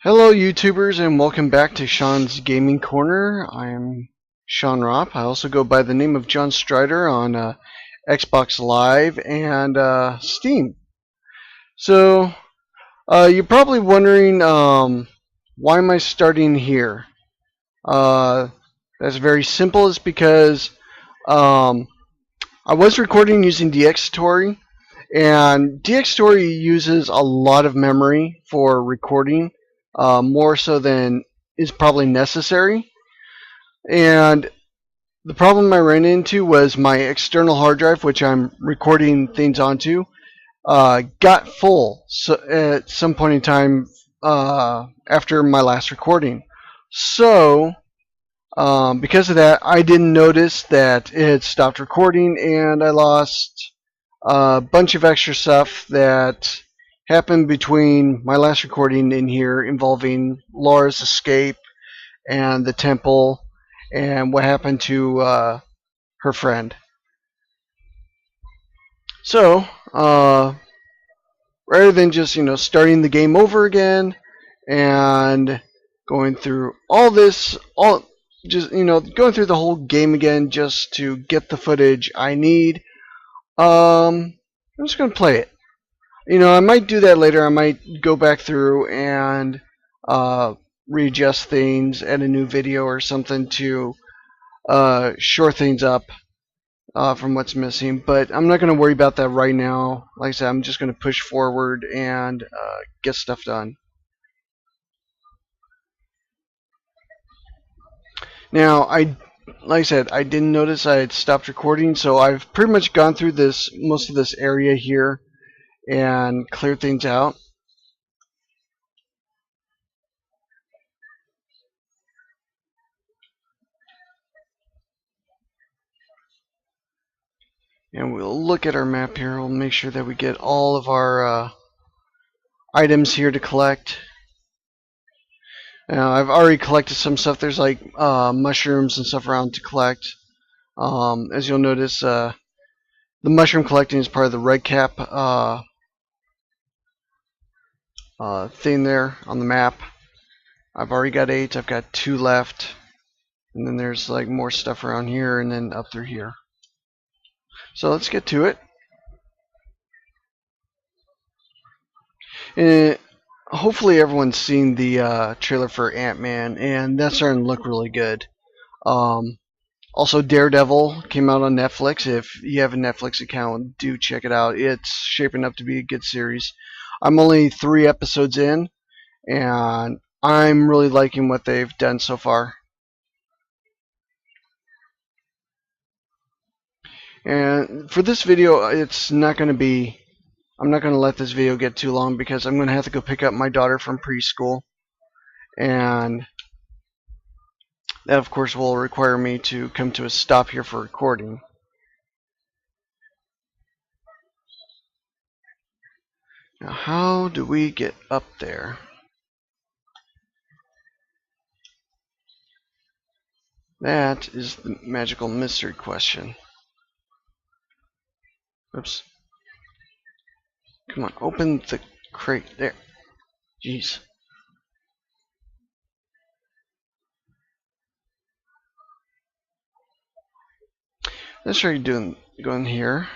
Hello YouTubers and welcome back to Sean's Gaming Corner. I'm Sean Ropp. I also go by the name of John Strider on Xbox Live and Steam. So you're probably wondering why am I starting here? That's very simple. It's because um, I was recording using DxTory, and DxTory uses a lot of memory for recording, more so than is probably necessary. And the problem I ran into was my external hard drive, which I'm recording things onto, got full at some point in time after my last recording. So, because of that, I didn't notice that it had stopped recording, and I lost a bunch of extra stuff that happened between my last recording in here involving Laura's escape and the temple and what happened to her friend. So, rather than just starting the game over again and going through all this, all just going through the whole game again just to get the footage I need, I'm just gonna play it. I might do that later. I might go back through and readjust things, add a new video or something to shore things up from what's missing. But I'm not going to worry about that right now. Like I said, I'm just going to push forward and get stuff done. Now, like I said, I didn't notice I had stopped recording, so I've pretty much gone through most of this area here and cleared things out. And we'll look at our map here. We'll make sure that we get all of our items here to collect. Now, I've already collected some stuff. There's like mushrooms and stuff around to collect. As you'll notice, the mushroom collecting is part of the red cap thing there on the map. I've already got 8. I've got 2 left. And then there's like more stuff around here and then up through here. So let's get to it. And hopefully everyone's seen the trailer for Ant-Man, and that's starting to look really good. Also, Daredevil came out on Netflix. If you have a Netflix account, do check it out. It's shaping up to be a good series. I'm only 3 episodes in, and I'm really liking what they've done so far. And for this video, it's not going to be... I'm not going to let this video get too long because I'm going to have to go pick up my daughter from preschool. And that, of course, will require me to come to a stop here for recording. Now, how do we get up there? That is the magical mystery question. Oops. Come on, open the crate. There. Jeez. Let's try going here.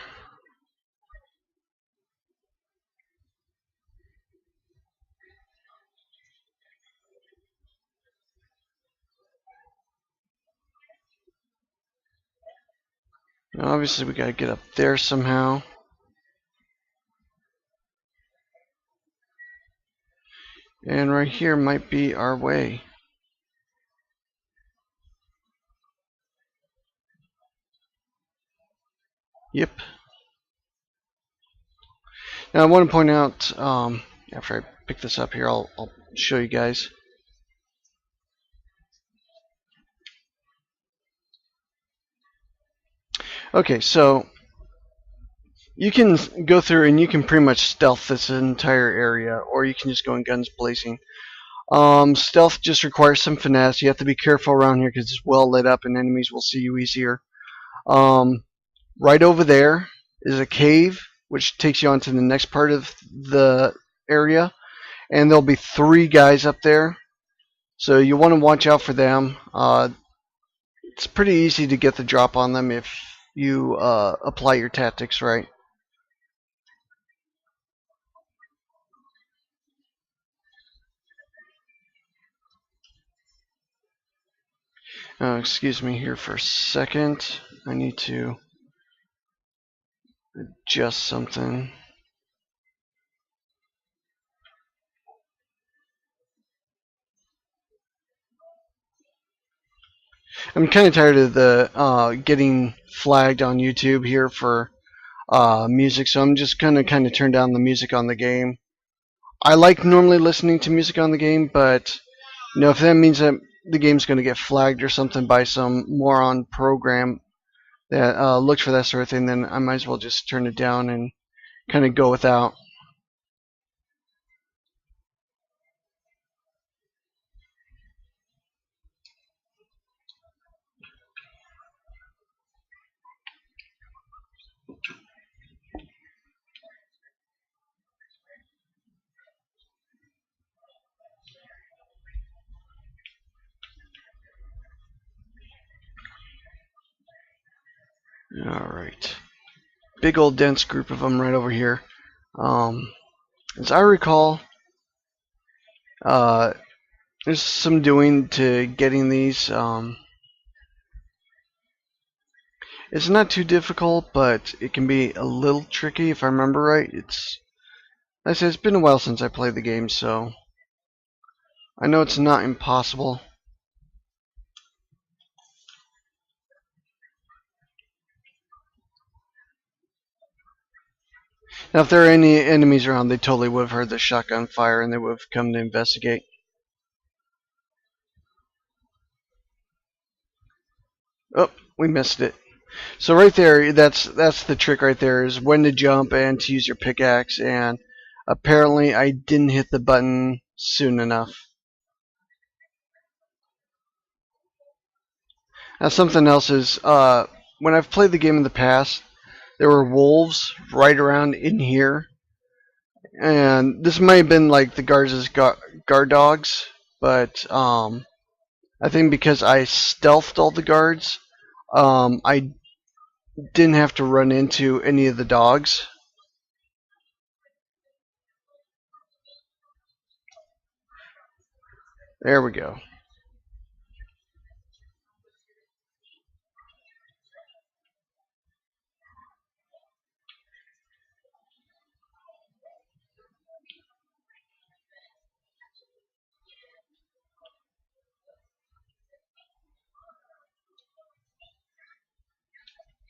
Now, obviously, we gotta get up there somehow. And right here might be our way. Yep. Now I want to point out, after I pick this up here, I'll show you guys. Okay, so you can go through and you can pretty much stealth this entire area, or you can just go in guns blazing. Stealth just requires some finesse. You have to be careful around here because it's well lit up and enemies will see you easier. Right over there is a cave which takes you onto the next part of the area, and there'll be 3 guys up there. So you want to watch out for them. It's pretty easy to get the drop on them if you apply your tactics right. Excuse me here for a second. I need to adjust something. I'm kind of tired of the getting flagged on YouTube here for music, so I'm just gonna kind of turn down the music on the game. I like normally listening to music on the game, but if that means that the game's gonna get flagged or something by some moron program that looks for that sort of thing, then I might as well just turn it down and kind of go without. Alright. Big old dense group of them right over here. As I recall, uh, there's some doing to getting these. It's not too difficult, but it can be a little tricky if I remember right. Like I said, it's been a while since I played the game, so I know it's not impossible. Now, if there are any enemies around, they totally would have heard the shotgun fire and they would have come to investigate. Oh, we missed it. So right there, that's the trick right there, is when to jump and to use your pickaxe, and apparently I didn't hit the button soon enough. Now something else is, when I've played the game in the past, there were wolves right around in here, and this might have been like the guard dogs, but I think because I stealthed all the guards, I didn't have to run into any of the dogs. There we go.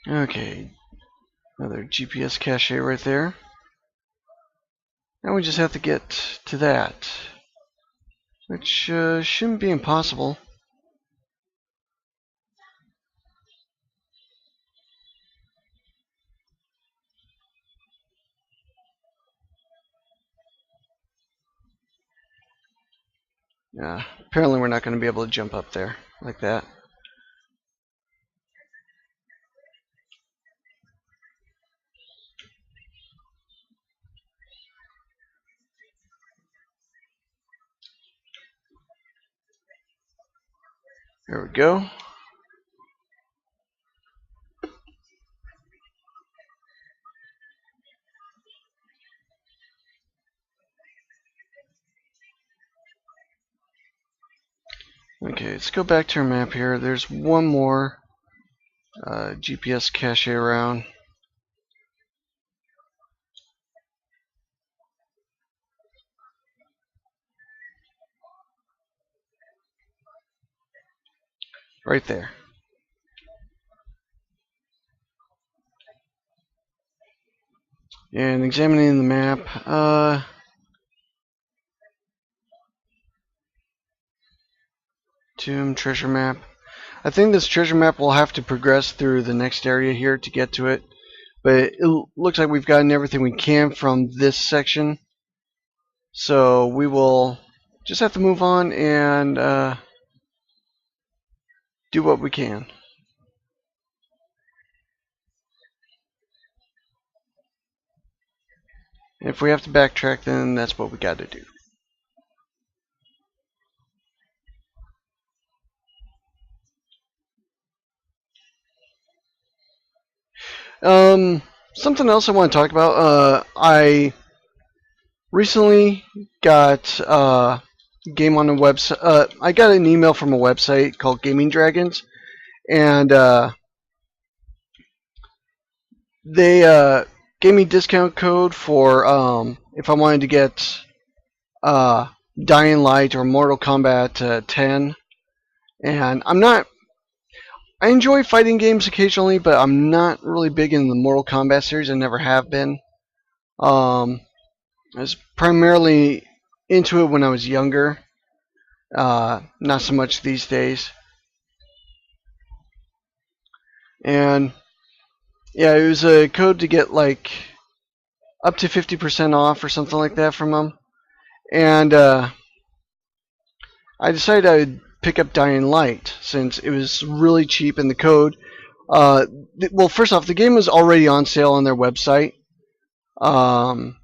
Okay, another GPS cache right there. Now we just have to get to that, which shouldn't be impossible. Yeah, apparently we're not going to be able to jump up there like that. There we go. Okay, let's go back to our map here. There's one more GPS cache around. Right there. And examining the map, Tomb treasure map. I think this treasure map will have to progress through the next area here to get to it. But it looks like we've gotten everything we can from this section. So we will just have to move on and do what we can. And if we have to backtrack, then that's what we got to do. Something else I want to talk about. I recently got game on a website. I got an email from a website called Gaming Dragons, and they gave me discount code for if I wanted to get uh, Dying Light or Mortal Kombat 10. And I'm not. I enjoy fighting games occasionally, but I'm not really big in the Mortal Kombat series. I never have been. Um, I was primarily into it when I was younger. Not so much these days. And yeah, it was a code to get like up to 50% off or something like that from them. And I decided I would pick up Dying Light since it was really cheap in the code. Well, first off, the game was already on sale on their website, um,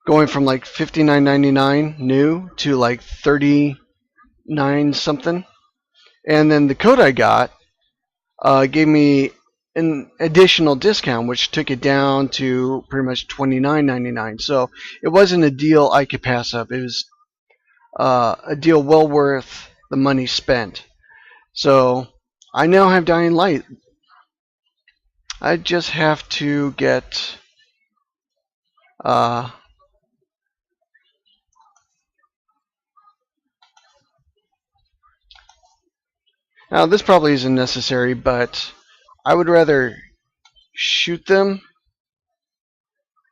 going from like $59.99 new to like 39 something. And then the code I got gave me an additional discount, which took it down to pretty much $29.99. So it wasn't a deal I could pass up. It was a deal well worth the money spent. So I now have Dying Light. I just have to get uh, now this probably isn't necessary, but I would rather shoot them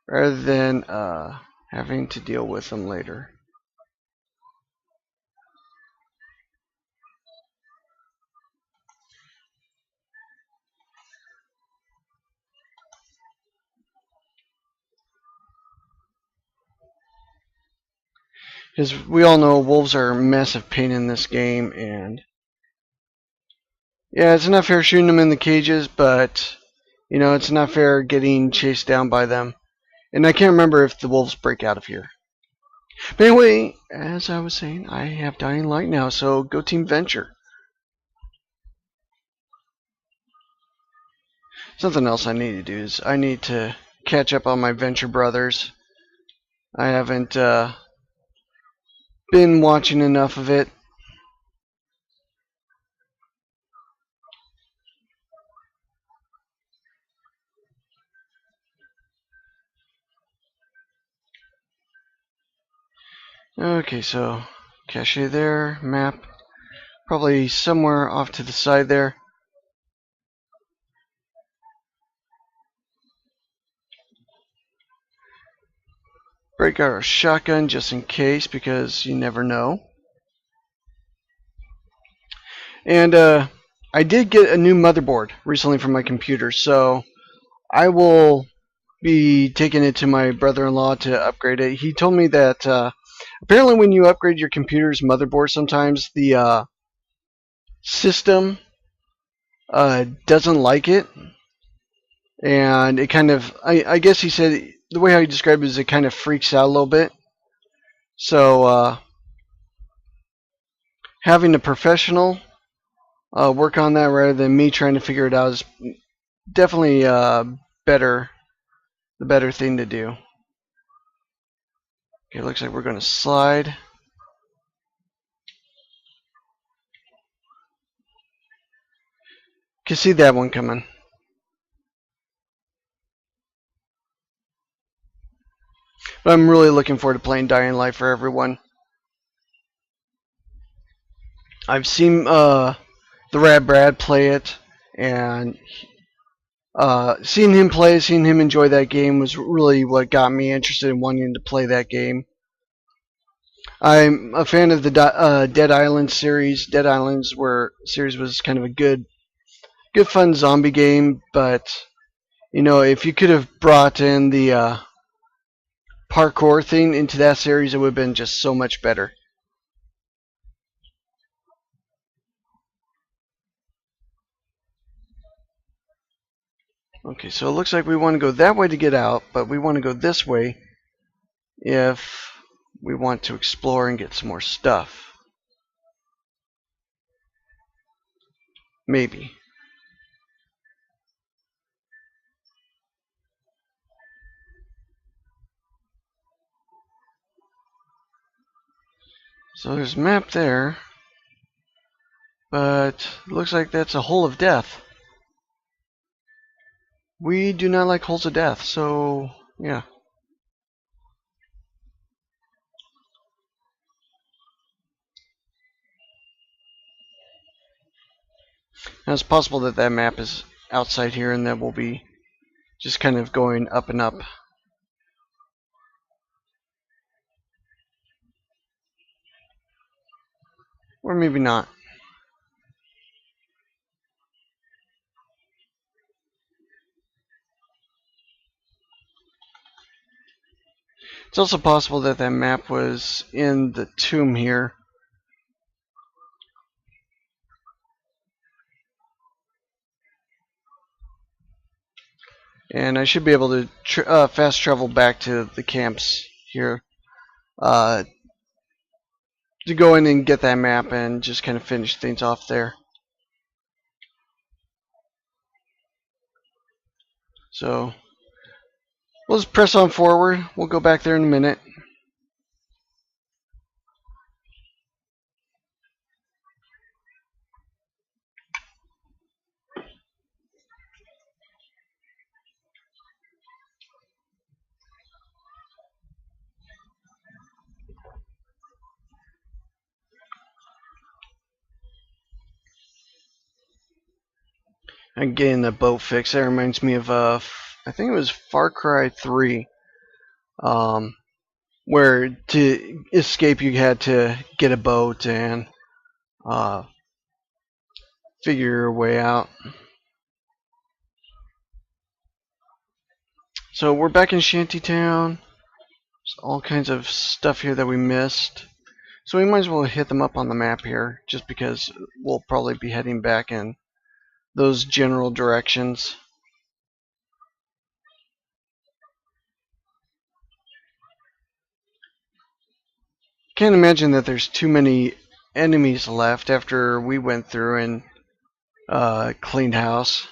rather than having to deal with them later. Because we all know wolves are a massive pain in this game, and yeah, it's not fair shooting them in the cages, but you know, it's not fair getting chased down by them. And I can't remember if the wolves break out of here. But anyway, as I was saying, I have Dying Light now, so go Team Venture. Something else I need to do is I need to catch up on my Venture Brothers. I haven't been watching enough of it. Okay, so cache there, map, probably somewhere off to the side there. Break our shotgun just in case, because you never know. And I did get a new motherboard recently for my computer, so I will be taking it to my brother-in-law to upgrade it. He told me that apparently when you upgrade your computer's motherboard, sometimes the system doesn't like it, and it kind of, I guess he said, the way how he described it is it kind of freaks out a little bit. So having a professional work on that rather than me trying to figure it out is definitely better, the better thing to do. Okay, looks like we're going to slide. Can see that one coming. But I'm really looking forward to playing Dying Light for everyone. I've seen the Rad Brad play it, and seeing him play, seeing him enjoy that game was really what got me interested in wanting to play that game. I'm a fan of the Dead Island series. Dead Islands series was kind of a good fun zombie game, but you know, if you could have brought in the parkour thing into that series, it would have been just so much better. Okay, so it looks like we want to go that way to get out, but we want to go this way if we want to explore and get some more stuff. Maybe. So there's a map there, but it looks like that's a hole of death. We do not like holes of death, so yeah. Now it's possible that that map is outside here and that we'll be just kind of going up and up. Or maybe not. It's also possible that that map was in the tomb here. And I should be able to fast travel back to the camps here to go in and get that map and just kind of finish things off there. So we'll just press on forward. We'll go back there in a minute. I'm getting the boat fix. That reminds me of I think it was Far Cry 3, where to escape you had to get a boat and uh, figure your way out. So we're back in Shantytown. There's all kinds of stuff here that we missed. So we might as well hit them up on the map here, just because we'll probably be heading back in those general directions. Can't imagine that there's too many enemies left after we went through and cleaned house.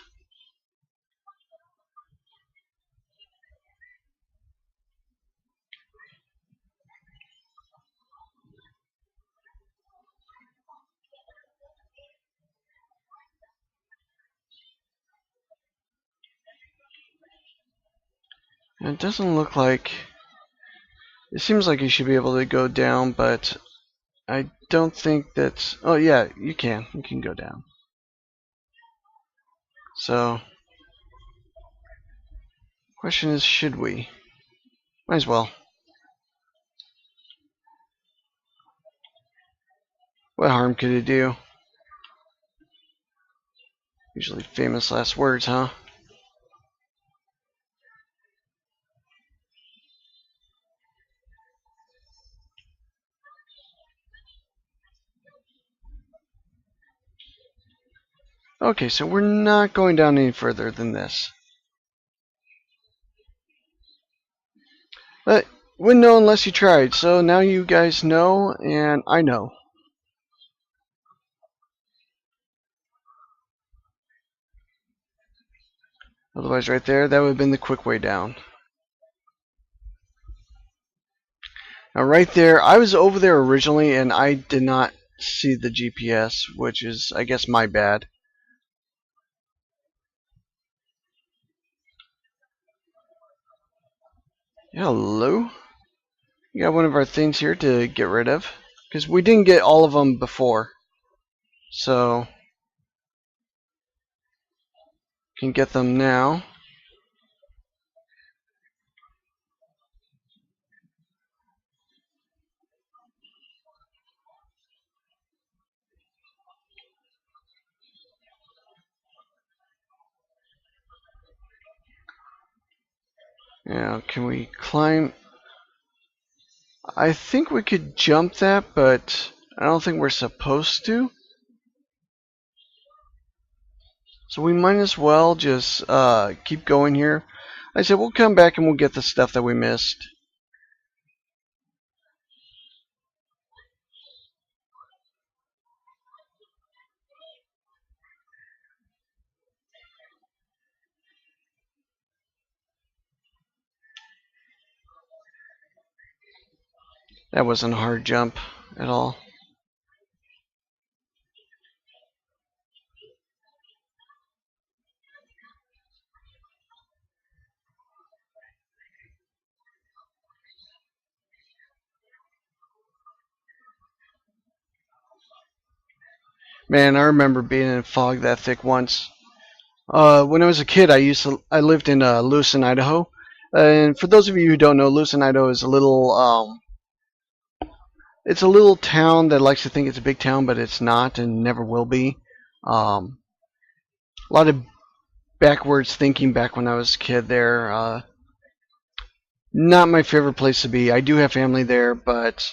And it doesn't look like... It seems like you should be able to go down, but I don't think that's... Oh yeah, you can. You can go down. So, question is, should we? Might as well. What harm could it do? Usually famous last words, huh? Okay, so we're not going down any further than this. But wouldn't know unless you tried, so now you guys know, and I know. Otherwise, right there, that would have been the quick way down. Now, right there, I was over there originally, and I did not see the GPS, which is, I guess, my bad. Hello? We got one of our things here to get rid of, because we didn't get all of them before. So, can get them now. Now, can we climb? I think we could jump that, but I don't think we're supposed to. So we might as well just keep going here. I said we'll come back and we'll get the stuff that we missed. That wasn't a hard jump. at all. Man, I remember being in fog that thick once. When I was a kid, I lived in Lewiston, Idaho. And for those of you who don't know, Lewiston, Idaho is it's a little town that likes to think it's a big town, but it's not and never will be. A lot of backwards thinking back when I was a kid there. Not my favorite place to be. I do have family there, but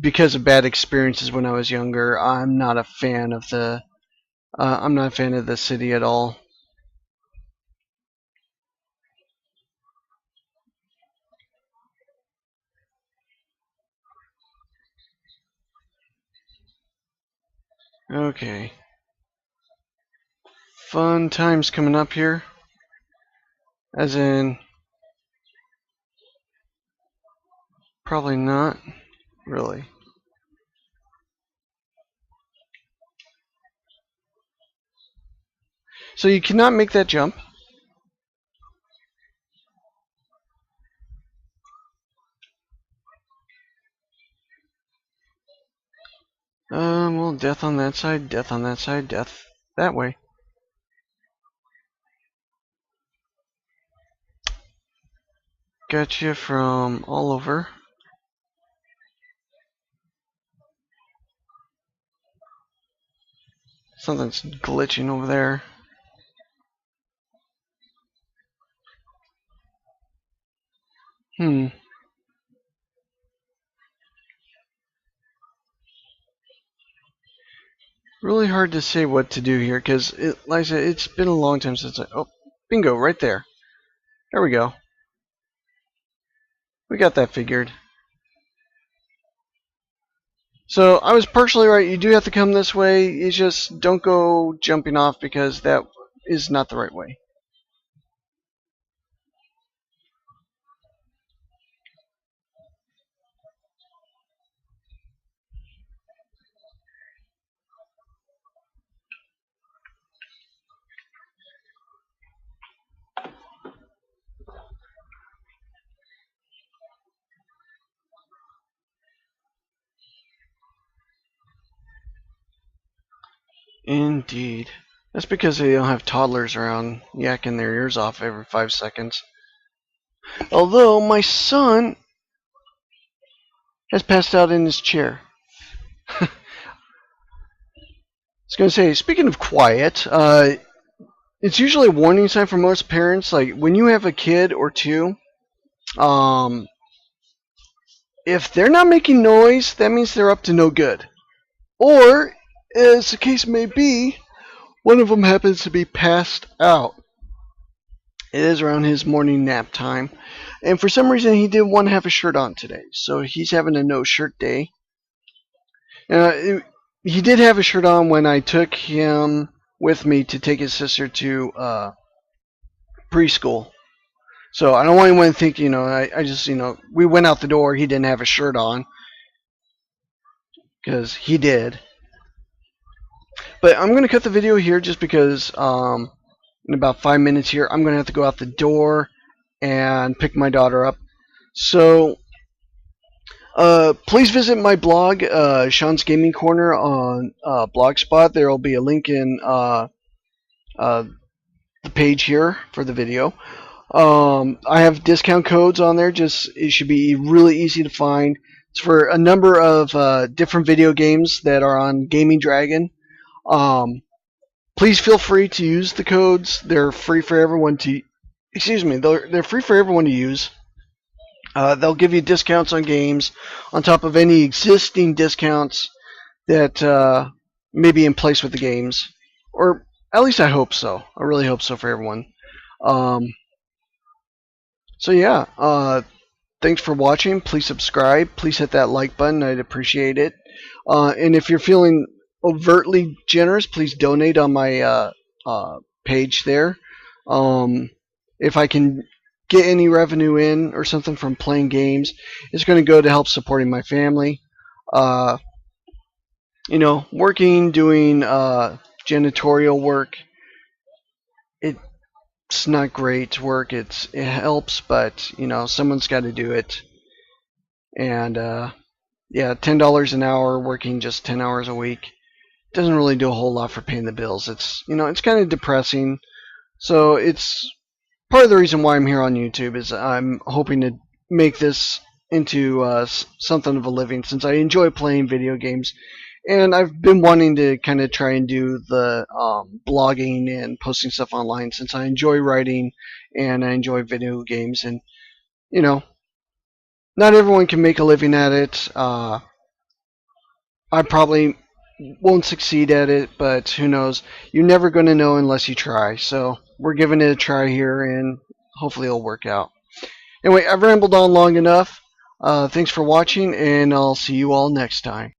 because of bad experiences when I was younger, I'm not a fan of the city at all. Okay. Fun times coming up here. As in, probably not really. So you cannot make that jump. Well, death on that side, death on that side, death that way. Gotcha from all over. Something's glitching over there. Really hard to say what to do here because, like I said, it's been a long time since I. Oh, bingo, right there. There we go. We got that figured. So I was partially right. You do have to come this way. You just don't go jumping off because that is not the right way. Indeed. That's because they don't have toddlers around yakking their ears off every 5 seconds. Although my son has passed out in his chair. I was going to say, speaking of quiet, it's usually a warning sign for most parents. Like when you have a kid or two, if they're not making noise, that means they're up to no good. Or, as the case may be, one of them happens to be passed out. It is around his morning nap time. And for some reason, he didn't want to have a shirt on today. So he's having a no shirt day. He did have a shirt on when I took him with me to take his sister to preschool. So I don't want anyone to think, I just, we went out the door, he didn't have a shirt on. Because he did. But I'm going to cut the video here just because in about 5 minutes here, I'm going to have to go out the door and pick my daughter up. So please visit my blog, Sean's Gaming Corner on Blogspot. There will be a link in the page here for the video. I have discount codes on there. It should be really easy to find. It's for a number of different video games that are on Gaming Dragon. Please feel free to use the codes. They're free for everyone to. They're free for everyone to use. They'll give you discounts on games on top of any existing discounts that may be in place with the games, or at least I hope so. I really hope so for everyone. So yeah, thanks for watching. Please subscribe. Please hit that like button. I'd appreciate it. And if you're feeling overtly generous, please donate on my page there. If I can get any revenue in or something from playing games, it's going to go to help supporting my family. Uh, working, doing janitorial work, it's not great work. It helps, but someone's got to do it. And yeah, $10 an hour working just 10 hours a week doesn't really do a whole lot for paying the bills. It's kind of depressing. So it's part of the reason why I'm here on YouTube is I'm hoping to make this into something of a living, since I enjoy playing video games, and I've been wanting to kind of try and do the blogging and posting stuff online, since I enjoy writing and I enjoy video games. And you know not everyone can make a living at it. I probably won't succeed at it, but who knows? You're never going to know unless you try. So we're giving it a try here, and hopefully it'll work out. Anyway, I've rambled on long enough. Thanks for watching, and I'll see you all next time.